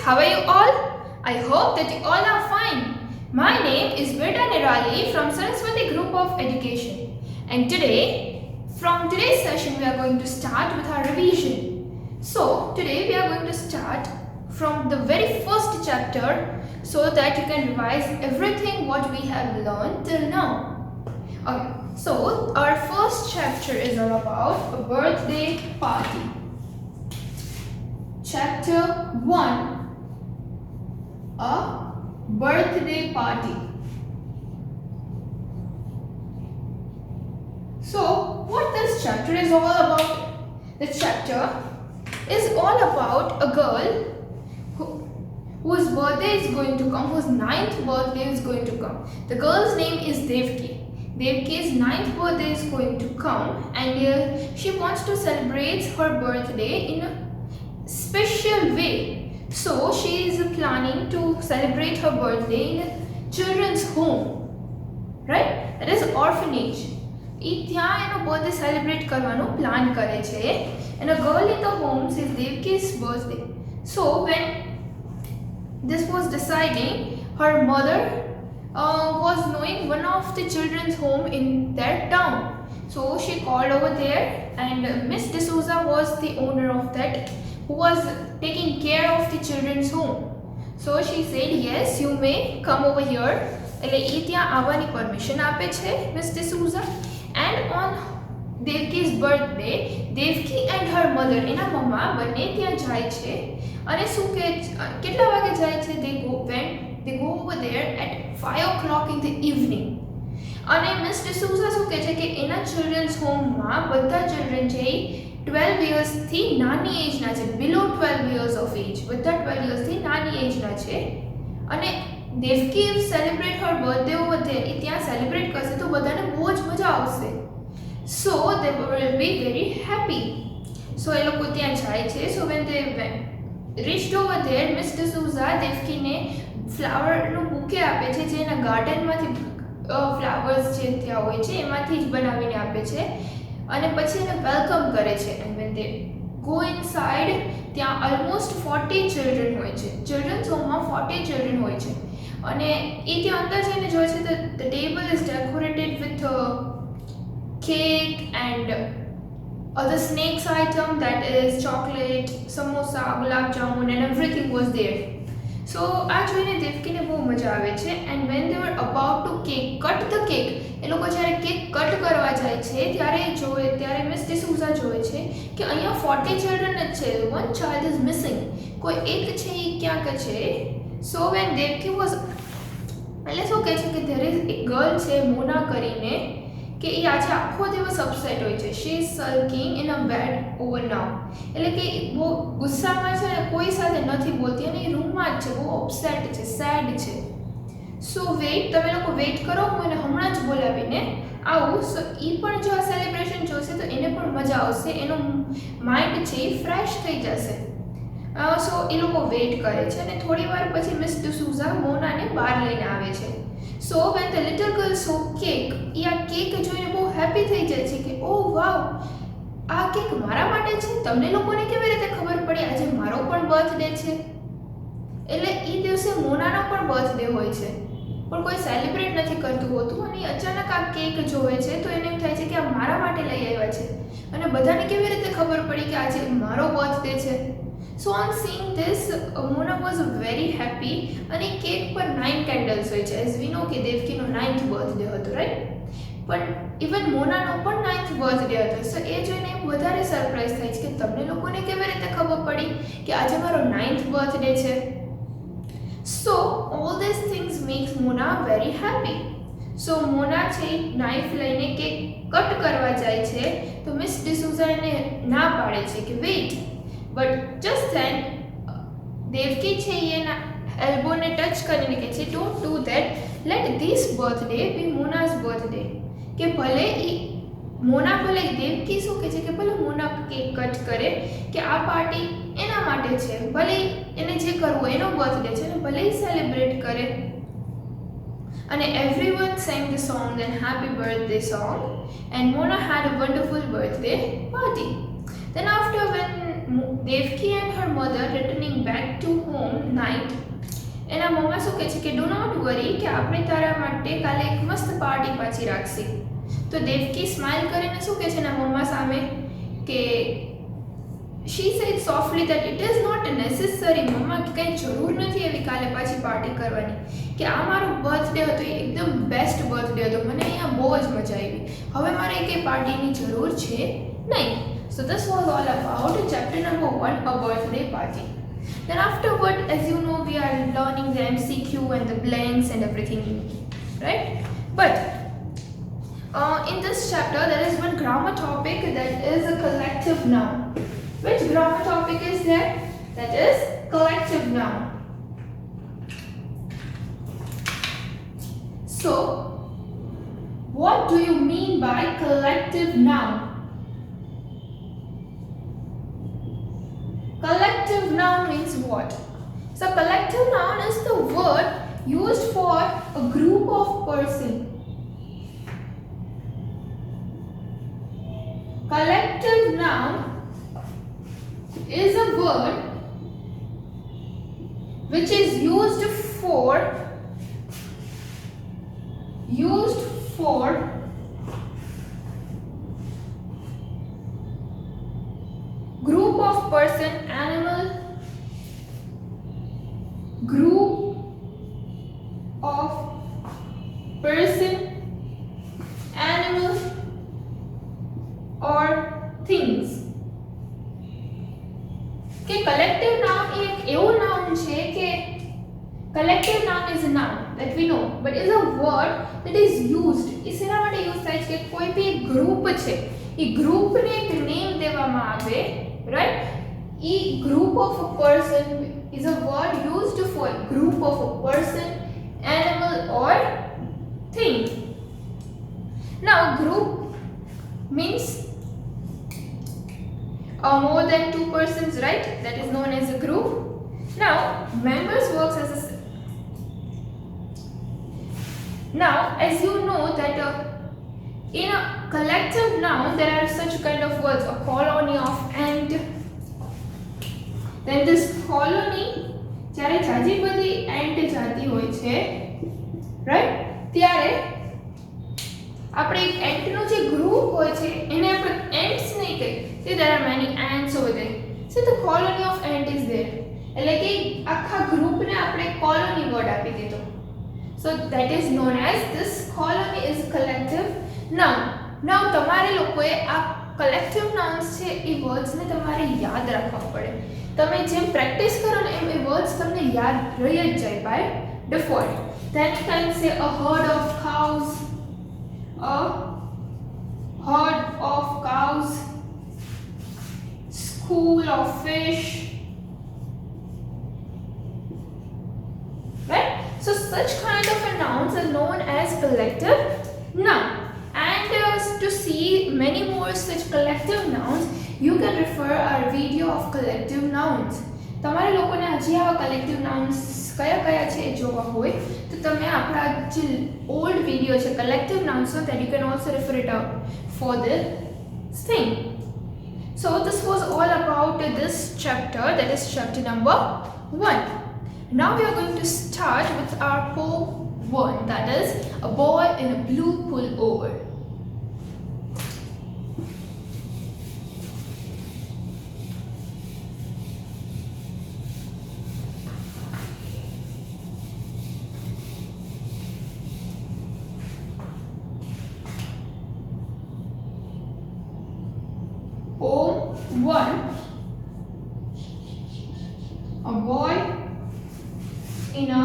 how are you all? I hope that you all are fine. My name is Virda Nirali from Saraswati Group of Education, and from today's session we are going to start with our revision. So today we are going to start from the very first chapter so that you can revise everything what we have learned till now. Okay, so our first chapter is all about a birthday party. Chapter 1, a birthday party. So what this chapter is all about? This chapter is all about a girl whose birthday is going to come, whose 9th birthday is going to come. The girl's name is Devki. Devki's 9th birthday is going to come, and she wants to celebrate her birthday in a special way. So she is planning to celebrate her birthday in a children's home, right? That is orphanage. ત્યાં એનો birthday celebrate કરવાનો plan કરે છે, and a girl in the home is Devki's birthday. So when this was deciding, her mother was knowing one of the children's home in that town. So she called over there, and Miss D'Souza was the owner of that, who was taking care of the children's home. So she said, yes, you may come over here. એટલે એ ત્યાં આવવાની permission આપે છે miss D'Souza. And on Devki's birthday, Devki and her mother, એના મમ્મા બંને ત્યાં જાય છે, અને શું કે કેટલા વાગે જાય છે? They go over there at 5 o'clock in the evening. અને મિસ ડિસૂઝા શું કહે છે કે એના ચિલ્ડ્રન્સ હોમમાં બધા ચિલ્ડ્રન છે 12 years થી નાની એજના છે, બિલો 12 years of age, બધા 12 years થી નાની એજના છે. અને Devki celebrate her birthday over there, એ ત્યાં સેલિબ્રેટ કરશે તો બધાને બહુ જ મજા આવશે. So they will be very happy. So એ લોકો ત્યાં જાય છે. So when they reached over there, miss D'Souza દેવકીને ફ્લાવરનું બુકે આપે છે, જે એના ગાર્ડનમાંથી ફ્લાવર્સ જે ત્યાં હોય છે એમાંથી જ બનાવીને આપે છે, અને પછી એને વેલકમ કરે છે. And when they go inside, ત્યાં ઓલમોસ્ટ 40 ચિલ્ડ્રન હોય છે. ચિલ્ડ્રન્સ હોમમાં 40 ચિલ્ડ્રન હોય છે, અને એ ત્યાં અંદર જઈને જોઈ છે તો the table is decorated with cake and other snacks item, that is chocolate, samosa, gulab jamun, and everything was there. So આ જોઈને દેવકીને બહુ મજા આવે છે. And when they were about to cut the cake, એ લોકો જ્યારે કેક કટ કરવા જાય છે ત્યારે મિસ ડિસૂઝા જોવે છે કે અહીંયા 40 ચિલ્ડ્રન જ છે, વન ચાઇલ્ડ ઇઝ મિસિંગ, કોઈ એક છે એ ક્યાંક છે. સો વેન દેવકી વોઝ, એટલે શું કહે છે કે ધેર ઇઝ એક ગર્લ છે મોના કરીને, કે એ આજે આખો દિવસ અપસેટ હોય છે. She is sulking in a bed over now, એટલે કે બહુ ગુસ્સામાં છે અને કોઈ સાથે નથી બોલતી, અને એ રૂમમાં જ છે, બહુ અપસેટ છે, સેડ છે. સો વેઇટ, તમે લોકો વેઇટ કરો, હું એને હમણાં જ બોલાવીને આવું. સો એ પણ જો આ સેલિબ્રેશન જોશે તો એને પણ મજા આવશે, એનો માઇન્ડ છે એ ફ્રેશ થઈ જશે. સો એ લોકો વેઇટ કરે છે, અને થોડી વાર પછી મિસ ડિસૂઝા મોનાને બહાર લઈને આવે છે. So when the little girl saw cake, એ આ કેક જોઈને બહુ હેપી થઈ જાય છે કે ઓ વાવ, આ કેક મારા માટે છે. તમને લોકોને કેવી રીતે ખબર પડી આજે મારો પણ બર્થડે છે? એટલે એ દિવસે મોનાનો પણ બર્થડે હોય છે, પણ કોઈ સેલિબ્રેટ નથી કરતું હોતું, અને અચાનક આ કેક જોવે છે તો એને એમ થાય છે કે આ મારા માટે લઈ આવ્યા છે, અને બધાને કેવી રીતે ખબર પડી કે આજે મારો બર્થડે છે? So on seeing this, Mona was very happy, અને કેક પર 9 કેન્ડલ્સ હોય છે. એઝ વી નો કે દેવકીનો 9th બર્થડે હતો, રાઈટ? પણ ઇવન મોનાનો પણ 9th બર્થડે હતો. સો એ જોઈને વધારે સરપ્રાઈઝ થાય છે કે તમને લોકોને કેવી રીતે ખબર પડી કે આજે મારો 9th બર્થડે છે? So all this things makes Mona very happy. So Mona છે નાઇફ લઈને કેક કટ કરવા જાય છે, તો મિસ ડિસૂઝા એને ના પાડે છે કે wait. But just then Devki છે એના એલ્બોને ટચ કરીને કહે છે don't do that, let this birthday be Mona's birthday. કે ભલે એ મોના, ભલે દેવકી શું કહે છે કે ભલે મોના કેક કટ કરે, કે આ પાર્ટી એના માટે છે, ભલે એને જે કરવું એનો બર્થડે છે ને ભલે સેલિબ્રેટ કરે. અને everyone sang the song, then happy birthday song, and Mona had a wonderful birthday party. Then after when Devki and her mother returning back to home night, એના મમ્મા શું કહે છે કે ડુ નોટ વરી કે આપણે તારા માટે કાલે એક મસ્ત પાર્ટી પાછી રાખશી. તો દેવકી સ્માઇલ કરીને શું કહે છે એના મમ્મા સામે કે she said softly that it is not necessary મમ્મા કે કંઈ જરૂર નથી એવી કાલે પાછી પાર્ટી કરવાની, કે આ મારો બર્થડે હતો એ એકદમ બેસ્ટ બર્થડે હતો, મને અહીંયા બહુ જ મજા આવી, હવે મારે કંઈ પાર્ટીની જરૂર છે નહીં. So this was all about chapter number 1, a birthday party. Then afterward, as you know, we are learning the MCQ and the blanks and everything, right? But in this chapter there is one grammar topic, that is a collective noun. Which grammar topic is that? That is collective noun. So what do you mean by collective noun? Collective noun means what? So collective noun is the word used for a group of persons. Collective noun is a word which is used for group of person, animal, group of person, animal or things. કે collective noun એ એક એવું noun છે કે collective noun is a noun that we know, but is a word that is used. એ શેના માટે use થાય છે કે કોઈ બી એક ગ્રુપ છે, એ ગ્રુપને એક નેમ દેવામાં આવે, right? E group of a person is a word used for a group of a person, animal or thing. Now group means more than 2 persons, right? That is known as a group. Now members works as a now as you know that in a collective noun there are such kind of words, a colony of ant. Then this colony જ્યારે જાજી બધી ant જાતી હોય છે, right? ત્યારે આપણે એક ant નો જે ગ્રુપ હોય છે એને આપણે ants નહીં કહીએ. See, there are many ants over there. So the colony of ant is there. એટલે કે આખા ગ્રુપને આપણે colony word આપી દીધો. So that is known as this colony is collective noun. Now તમારે લોકોએ આ collective nouns છે એ words ને તમારે યાદ રાખવા પડે. તમે જેમ પ્રેક્ટિસ કરો ને એમ એ વર્ડ્સ તમને યાદ રહી જ જાય by default. Then you can say a herd of cows, a herd of cows, school of fish, right? So such kind of nouns are known as collective noun. And to see many more such collective nouns, you can refer our video of collective nouns. તમારે લોકોને હજી આવા collective nouns કયા કયા છે એ જોવા હોય તો તમે આપણા જે old video છે collective nouns, so that you can also refer it out for this thing. So this was all about this chapter, that is chapter number 1. Now we are going to start with our poem 1, that is a boy in a blue pullover. Poem 1. A boy in a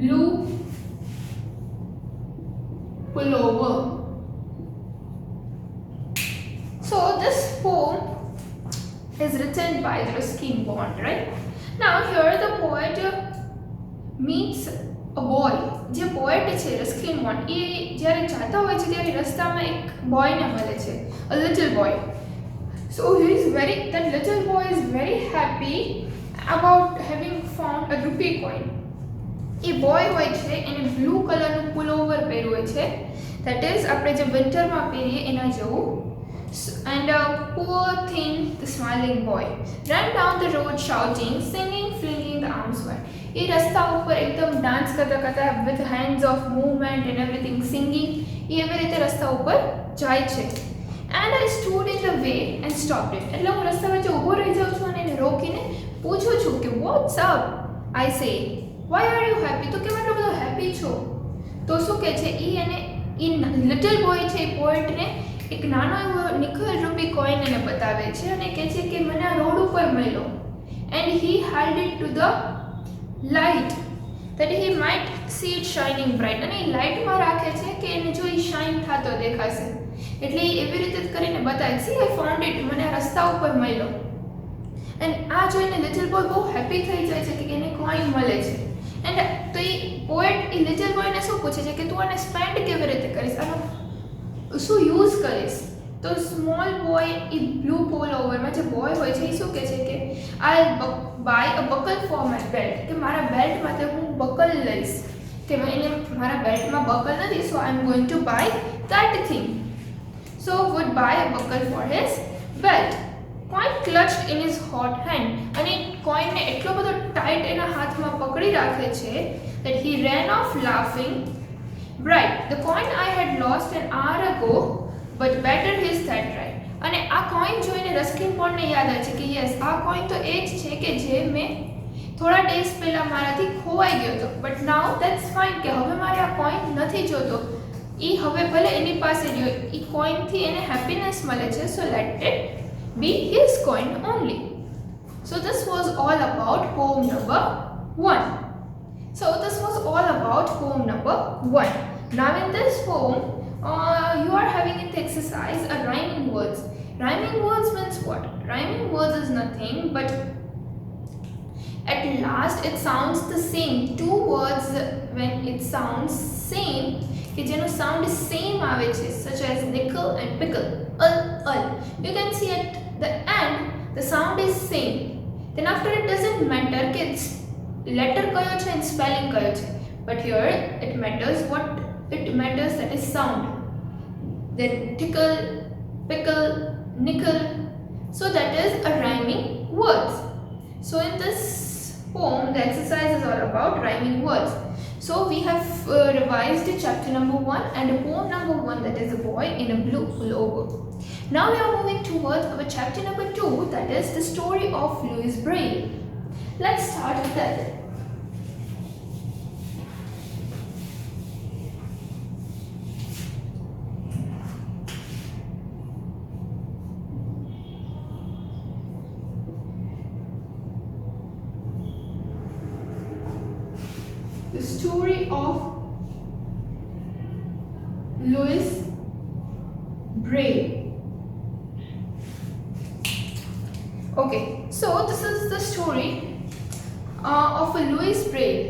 blue pullover. So this poem is written by Ruskin Bond, right? Now here the poet meets a boy. જે poet છે Ruskin bond, એ જ્યારે જાતા હોય છે ત્યારે રસ્તામાં એક બોયને મળે છે, a little boy. So that little boy is very happy about having found a rupee coin. A boy હોય છે એને બ્લુ કલરનું પુલોવર પહેર્યું હોય છે, that is આપણે જે વિન્ટરમાં પહેરીએ એના જેવું. And poor thing, the smiling boy, ran down the road shouting, singing, flinging the arms wide. એ રસ્તા ઉપર એકદમ ડાન્સ કરતા કરતા with hands of movement and everything singing એ એવી રીતે રસ્તા ઉપર જાય છે. And I stood in the way and stopped it. એટલે હું રસ્તા વચ્ચે ઊભો રહી જાઉં છું અને એને રોકીને પૂછું છું કે what's up? I say, why are you happy? તો કેમ આટલો બધો હેપી છો? તો શું કહે છે એ લિટલ બોય છે એ પોએટને એક નાનો એવો નિકલ રૂપી કોઈન એને બતાવે છે અને કહે છે કે મને આ રોડ ઉપર મળ્યો. And he held it to the light that he might see it shining bright. અને એ લાઇટમાં રાખે છે કે એને જો એ શાઇન થતો દેખાશે. એટલે એ એવી રીતે કરીને બતાવે છે, I found it, મને આ રસ્તા ઉપર મળ્યો. એન્ડ આ જોઈને લિટલ બોય બહુ હેપી થઈ જાય છે કે એને કોઈન મળે છે. એન્ડ તો એ પોએટ એ લિટલ બોયને શું પૂછે છે કે તું આને સ્પેન્ડ કેવી રીતે કરીશ, આનો શું યુઝ કરીશ? તો સ્મોલ બોય એ બ્લુ પોલ ઓવરમાં જે બોય હોય છે એ શું કહે છે કે I buy a buckle for my belt, કે મારા બેલ્ટ માટે હું બકલ લઈશ, કે એને મારા બેલ્ટમાં બકલ નથી, so I am going to buy that thing. So would buy a buckle for his belt. Coin clutched in his hot hand, અને કોઈનને એટલો બધો ટાઈટ એના હાથમાં પકડી રાખે છે that he ran off laughing bright. The coin I had lost an hour ago, but better his that right. અને આ કોઈન જોઈને રસ્કિન પોન્ડને યાદ આવે છે કે યસ આ કોઈન તો એ જ છે કે જે મેં થોડા ડેઝ પહેલાં મારાથી ખોવાઈ ગયો હતો, બટ નાઉ ધેટ્સ ફાઇન, કે હવે મારે આ કોઈન નથી જોતો, એ હવે ભલે એની પાસે રહ્યો, એ કોઈનથી એને હેપીનેસ મળે છે, so let it be his coin only. So this was all about poem number 1. So this was all about poem number 1. Now in this poem, you are having in the exercise a rhyming words. Rhyming words means what? Rhyming words is nothing but at last it sounds the same. Two words when it sounds same, કે જેનો sound same આવે છે, such as nickel and pickle, you can see at the end the sound is same. Then after it doesn't matter કે letter કયો છે and spelling કયો છે, but here it matters what it matters, that is sound. Then tickle, pickle, nickel, so that is a rhyming words. So in this poem the exercise is all about rhyming words. So we have revised chapter number 1 and poem number 1, that is a boy in a blue pullover. Now we are moving towards our chapter number 2, that is the story of Louis Braille. Let's start with that. The story of Louis Braille. Okay, so this is the story of a Louis Braille,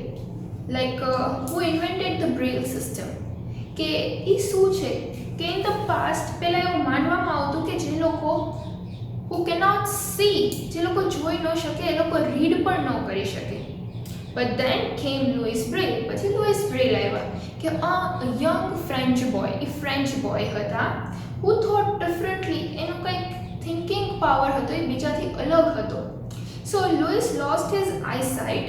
like who invented the Braille system. કે એ શું છે કે in the past પહેલાં એવું માનવામાં આવતું કે જે લોકો who cannot see, જે લોકો જોઈ ન શકે, એ લોકો રીડ પણ ન કરી શકે. But then came Louis Braille. પછી Louis Braille આવ્યા કે a young French boy, A French boy હતા, who thought differently, એનું કંઈક thinking power હતો એ બીજાથી અલગ હતો. So Louis lost his eyesight.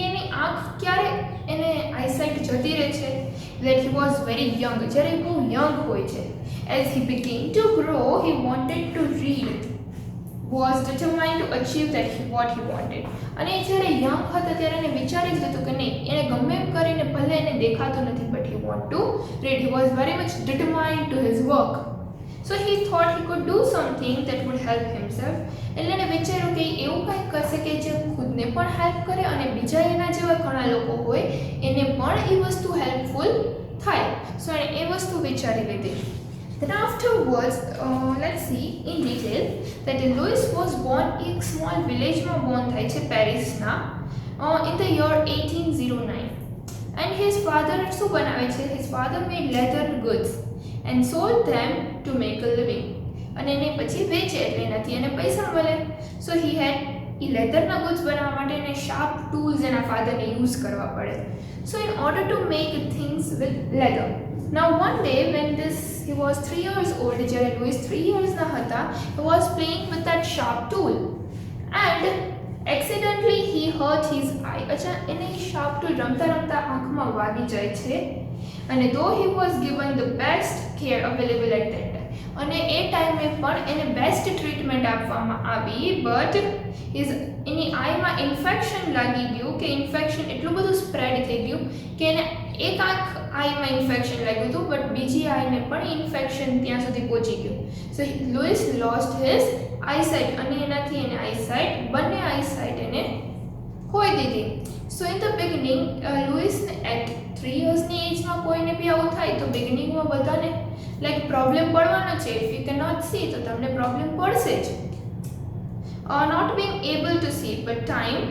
એની આંખ ક્યારે એને આઈસાઇટ જતી રહે છે? That he was very young, જ્યારે બહુ યંગ હોય છે. As he began to grow, he wanted to read, was determined to achieve what he wanted. અને જ્યારે યંગ હતા ત્યારે એને વિચારી જ લીધું કે નહીં, એને ગમે એમ કરીને ભલે એને દેખાતું નથી, but he want to read. He was very much determined to his work. So he thought he could do something that would help himself. એટલે એને વિચાર્યું કે એવું કંઈક કરશે કે જે ખુદને પણ હેલ્પ કરે અને બીજા એના જેવા ઘણા લોકો હોય એને પણ એ વસ્તુ હેલ્પફુલ થાય. સો એણે એ વસ્તુ વિચારી લીધી. Then afterwards, let's see in detail that Louis was born in a small village માં born થાય છે પેરિસના in the year 1809. And his father શું બનાવે છે? His father made leather goods and sold them to make a living. અને એને પછી વેચે એટલે એનાથી એને પૈસા મળે. So he had એ લેધરના ગુડ્સ બનાવવા માટે એને શાર્પ ટૂલ્સ એના ફાધરને યુઝ કરવા પડે. સો in order to make things with leather. Now one day when he was 3 years old, જ્યારે Louis 3 yearsના હતા, he was playing with that sharp tool and accidentally he hurt his eye. અચ્છા, એને sharp tool રમતા રમતા આંખમાં વાગી જાય છે અને though he was given the best care available at that time, અને એ ટાઈમે પણ એને બેસ્ટ ટ્રીટમેન્ટ આપવામાં આવી, બટ એની આઈમાં ઇન્ફેક્શન લાગી ગયું કે ઇન્ફેક્શન એટલું બધું સ્પ્રેડ થઈ ગયું કે એને એક આઈમાં ઇન્ફેક્શન લાગ્યું હતું, બટ બીજી આઈને પણ ઇન્ફેક્શન ત્યાં સુધી પહોંચી ગયું. So Louis lost his eyesight અને એનાથી એને આઈસાઇટ બંને આઈસાઇટ એને ખોઈ દીધી. સો ઇન ધ બિગિનિંગ લુઈસને એટ 3 yearsની એજમાં કોઈને બી આવું થાય તો બિગિનિંગમાં બધાને લાઈક પ્રોબ્લેમ પડવાનો છે. If you can not see તો તમને પ્રોબ્લેમ પડશે જ. Not being able to see but time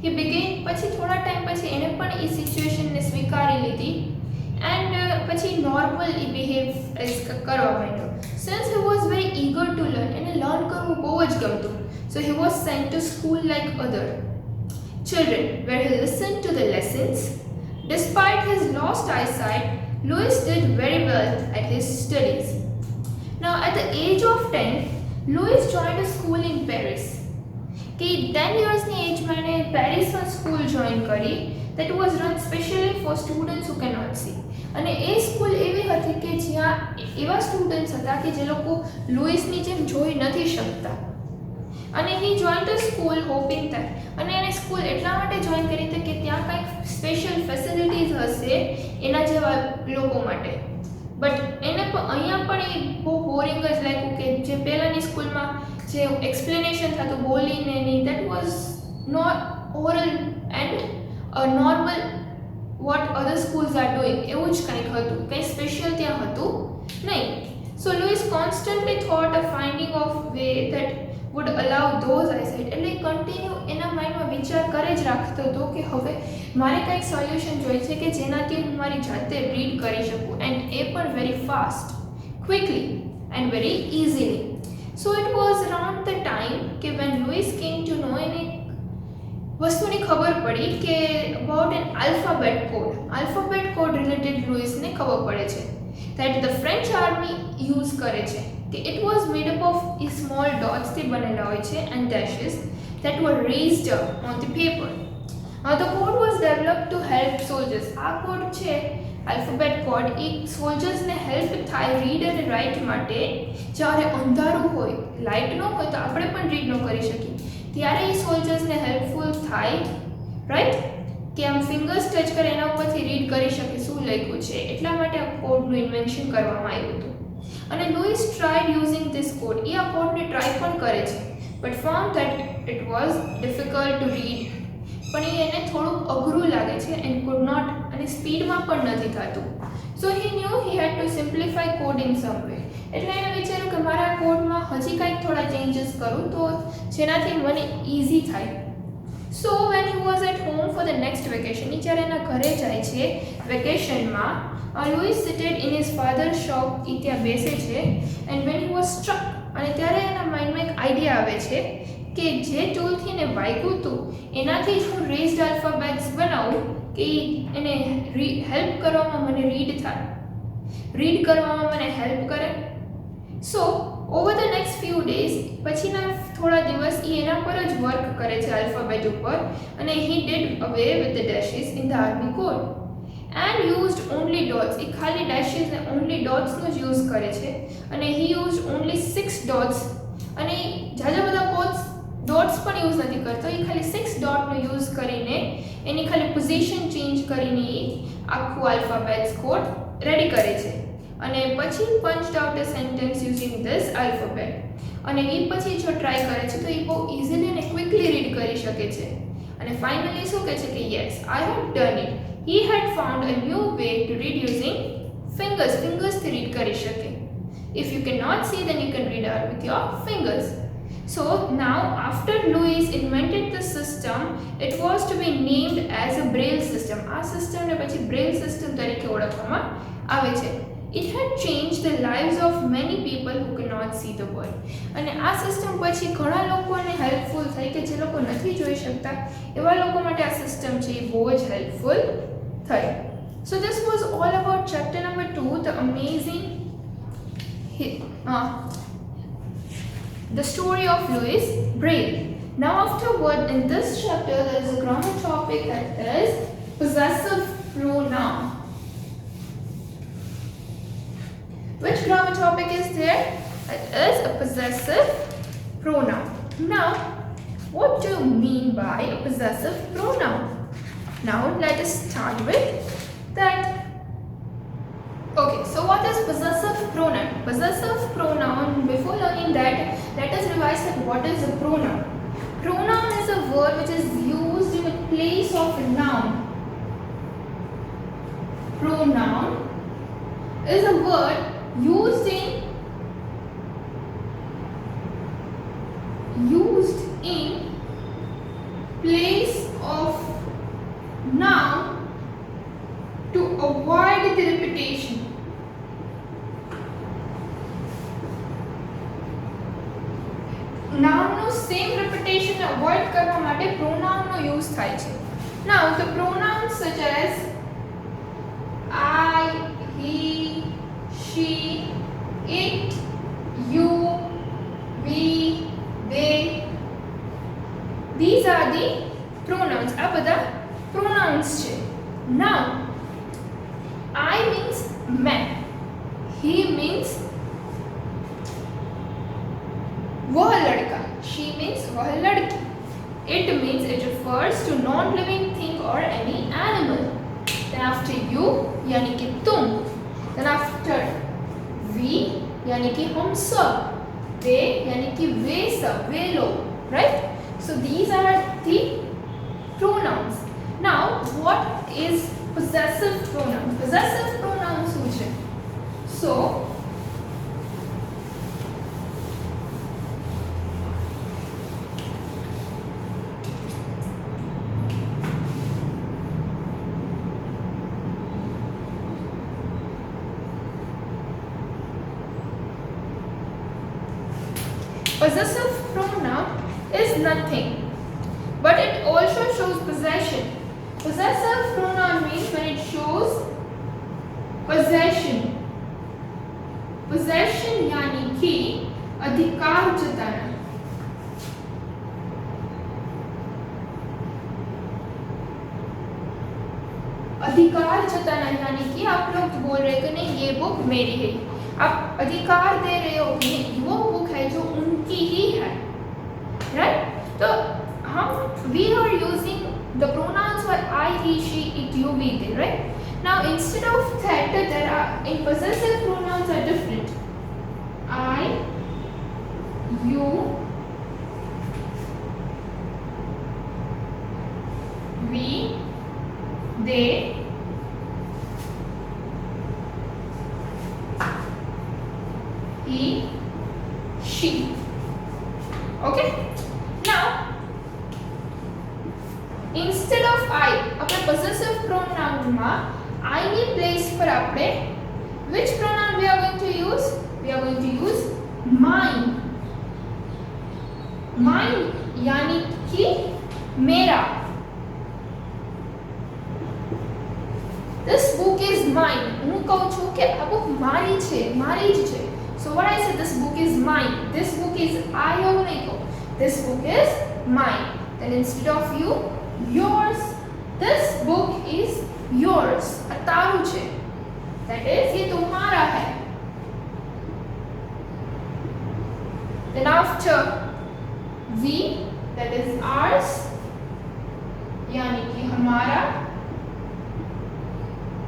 he began, પછી થોડા ટાઈમ પછી એને પણ એ સિચ્યુએશનને સ્વીકારી લીધી એન્ડ પછી નોર્મલ એ બિહેવ કરવા માંડ્યો. Since he was very eager to learn, એને લર્ન કરવું બહુ જ ગમતું. So he was sent to school like other children where he listened to the lessons. Despite his lost eyesight, Louis did very well at his studies. Now at the age of 10, Louis joined a school in Paris. કે 10 yearsની એજમાં એણે પેરિસમાં school join કરી that was run specially for students who cannot see. અને એ school એવી હતી કે જ્યાં એવા સ્ટુડન્ટ્સ હતા કે જે લોકો લુઈસની જેમ જોઈ નથી શકતા. અને he join the school hoping that, અને એને સ્કૂલ એટલા માટે જોઈન કરી હતી કે ત્યાં કંઈક સ્પેશિયલ ફેસિલિટીઝ હશે એના જેવા લોકો માટે. બટ એને અહીંયા પણ એ બહુ બોરિંગ જ લાગ્યું કે જે પહેલાંની સ્કૂલમાં જે એક્સપ્લેનેશન થતું બોલીને નહીં, that was not oral and normal what other schools are doing, એવું જ કંઈક હતું, કંઈ સ્પેશિયલ ત્યાં હતું નહીં. So Louis constantly thought a finding of way that would allow those eyesight, એટલે કન્ટિન્યુ એના માઇન્ડમાં વિચાર કરે જ રાખતો હતો કે હવે મારે કંઈક સોલ્યુશન જોઈએ છે કે જેનાથી હું મારી જાતે રીડ કરી શકું, એન્ડ એ પણ very fast, quickly and very easily. So it was around the time કે when Louis came to know, એને વસ્તુની ખબર પડી કે about an alphabet code related લુઈસને ખબર પડે છે that the French army use કરે છે કે it was made up of small dots થી બનેલા હોય છે and dashes that were raised up on the paper. Now the code was developed to help soldiers. આ કોડ છે આલ્ફાબેટ કોડ, એ સોલ્જર્સને help થાય રીડ અને રાઇટ માટે. જ્યારે અંધારું હોય, લાઇટ ન હોય તો આપણે પણ રીડ ન કરી શકીએ, ત્યારે એ સોલ્જર્સને હેલ્પફુલ થાય, રાઈટ, કે આમ ફિંગર્સ ટચ કરે એના ઉપરથી રીડ કરી શકે શું લખ્યું છે. એટલા માટે આ કોડનું ઇન્વેન્શન કરવામાં આવ્યું હતું. અને Louis tried using this code, એ આ કોડને ટ્રાય પણ કરે છે, but found that it was difficult to read, પણ એને થોડુંક અઘરું લાગે છે એન્ડ કુડ નોટ, અને સ્પીડમાં પણ નથી થતું. So he knew he had to simplify code in some way. એટલે એને વિચાર્યું કે મારા કોડમાં હજી કંઈક થોડા ચેન્જીસ કરું તો જેનાથી મને ઇઝી થાય. So when he was at home for the next vacation, જ્યારે એના ઘરે જાય છે વેકેશનમાં, Louis seated in his father shop, એ ત્યાં બેસે છે and when he was struck, અને ત્યારે એના માઇન્ડમાં એક આઈડિયા આવે છે કે જે ટૂલથી એને વાગ્યું હતું એનાથી જ હું રેઝડ આલ્ફાબેટ્સ બનાવું કે એને હેલ્પ કરવામાં મને રીડ કરવામાં મને હેલ્પ કરે. So over the next few days, પછીના થોડા દિવસ એ એના પર જ વર્ક કરે છે આલ્ફાબેટ ઉપર, અને he did away with the dashes in the army code and used only dots. એ ખાલી ડેશિસ ને ઓનલી ડોટ્સનો જ યુઝ કરે છે, અને હી યુઝડ ઓનલી 6 ડોટ્સ, અને જાજા બધા કોડ્સ ડોટ્સ પણ યુઝ નથી કરતો, એ ખાલી 6 ડોટનો યુઝ કરીને એની ખાલી પોઝિશન ચેન્જ કરીને એ આખું આલ્ફાબેટ્સ કોડ રેડી કરે છે. અને પછી punched out a sentence using this alphabet, અને એ પછી જો ટ્રાય કરે છે તો એ બહુ ઇઝીલી અને ક્વિકલી રીડ કરી શકે છે. અને ફાઇનલી શું કહે છે કે yes, I have done it. He had found a new way to read using ફિંગર્સથી રીડ કરી શકે. If you can not see then you can read out with your fingers. So now after Louis invented the system, it was to be named as a Braille system. આ સિસ્ટમને પછી Braille system તરીકે ઓળખવામાં આવે છે. it had changed the lives of many people who could not see the world. અને આ system પછી ઘણા લોકોને હેલ્પફુલ થઈ કે જે લોકો નથી જોઈ શકતા એવા લોકો માટે આ સિસ્ટમ છે એ બહુ જ હેલ્પફુલ થઈ. So this was all about chapter number 2, the amazing the story of Louis Braille. Now afterward in this chapter there is a grammar topic that is possessive pronoun. Which grammar topic is there? It is a possessive pronoun. Now, what do you mean by a possessive pronoun? Now, let us start with that. Okay, so what is possessive pronoun? Possessive pronoun, before learning that, let us revise that what is a pronoun. Pronoun is a word which is used in the place of a noun. Pronoun is a word used in place of noun to avoid the repetition. Noun no same repetition avoid કરવા માટે pronoun નો use થાય છે. Now the pronouns such as I, he, she, it, you, we, they, these are the pronouns. આ બધા pronouns છે. Now I means मैं, he means वह लड़का, she means वह लड़की, it means it refers to non-living thing or any animal. Then after you यानी कि तुम, then after we यानी कि हम सब, they यानी कि वे सब, वे लोग, right? So these are the pronouns. Now what is possessive pronoun? Possessive pronoun શું છે? So possessive pronoun is nothing, but it also shows possession. Possessive pronoun means when it shows possession. Possession यानी कि अधिकार जताना. अधिकार जताना यानी कि आप लोग बोल रहे कि नहीं ये बुक मेरी है, आप अधिकार दे रहे हो कि वो बुक है जो उनकी ही है, right? तो हम we are using the pronouns for I, he, she, it, you, we, they, right? Now instead of that there are in possessive pronouns are different. I, you, we, they, he, she. Okay? Now, instead of I, આપણે possessive pronoun માં I ની place પર આપણે which pronoun we are going to use? We are going to use mine. Mine यानी कि मेरा. This book is mine. હું કહું છું કે આ book મારી છે, મારી જ છે. So what I said, this book is mine. This book is I એવું નહીં કહું. This book is mine. Then instead of you, yours. This book is yours. આ તારું છે. That is ये तुम्हारा है. Then after we, that is ours, यानी कि हमारा,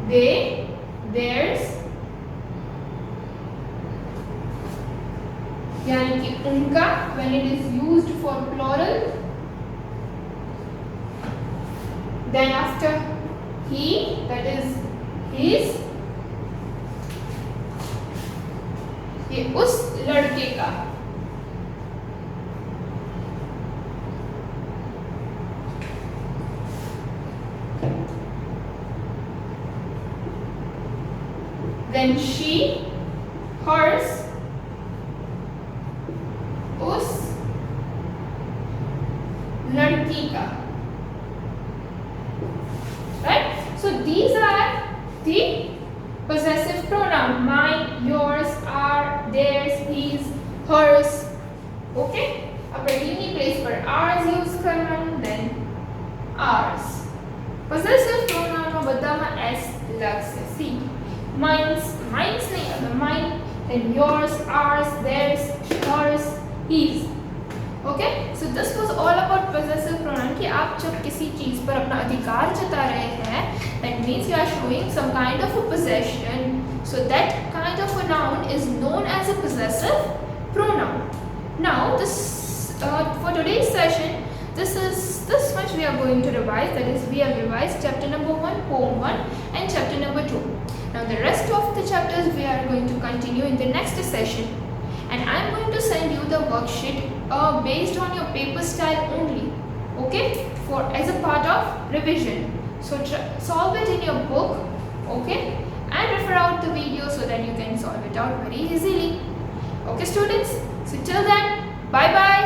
they, theirs, यानी कि उनका when it is used for plural. Then after he, that is his, ये उस लड़के का. then she, hers, उस लड़की का. Right? So these are the possessive pronoun. Mine, yours, our, theirs, his, hers. Okay? આપણે ટીની પ્લેસ પર ours યુઝ કરવાનું, then ours. possessive pronoun માં બધામાં s લાગશે. see, mine's નહીં, અગર mine, then yours, ours, theirs, hers, his. okay, so this was all about possessive pronoun कि आप जब किसी चीज पर अपना अधिकार जता रहे हैं, that means you are showing some kind of a possession, so that kind of a noun is known as a possessive pronoun. Now this for today's session, this much we are going to revise, that is we have revised chapter number 1, poem 1 and chapter number 2. Now the rest of the chapters we are going to continue in the next session, and I am going to send you the worksheet based on your paper style only, okay, for as a part of revision. So solve it in your book, okay, and refer out the video so that you can solve it out very easily. Okay students, so till then, bye bye.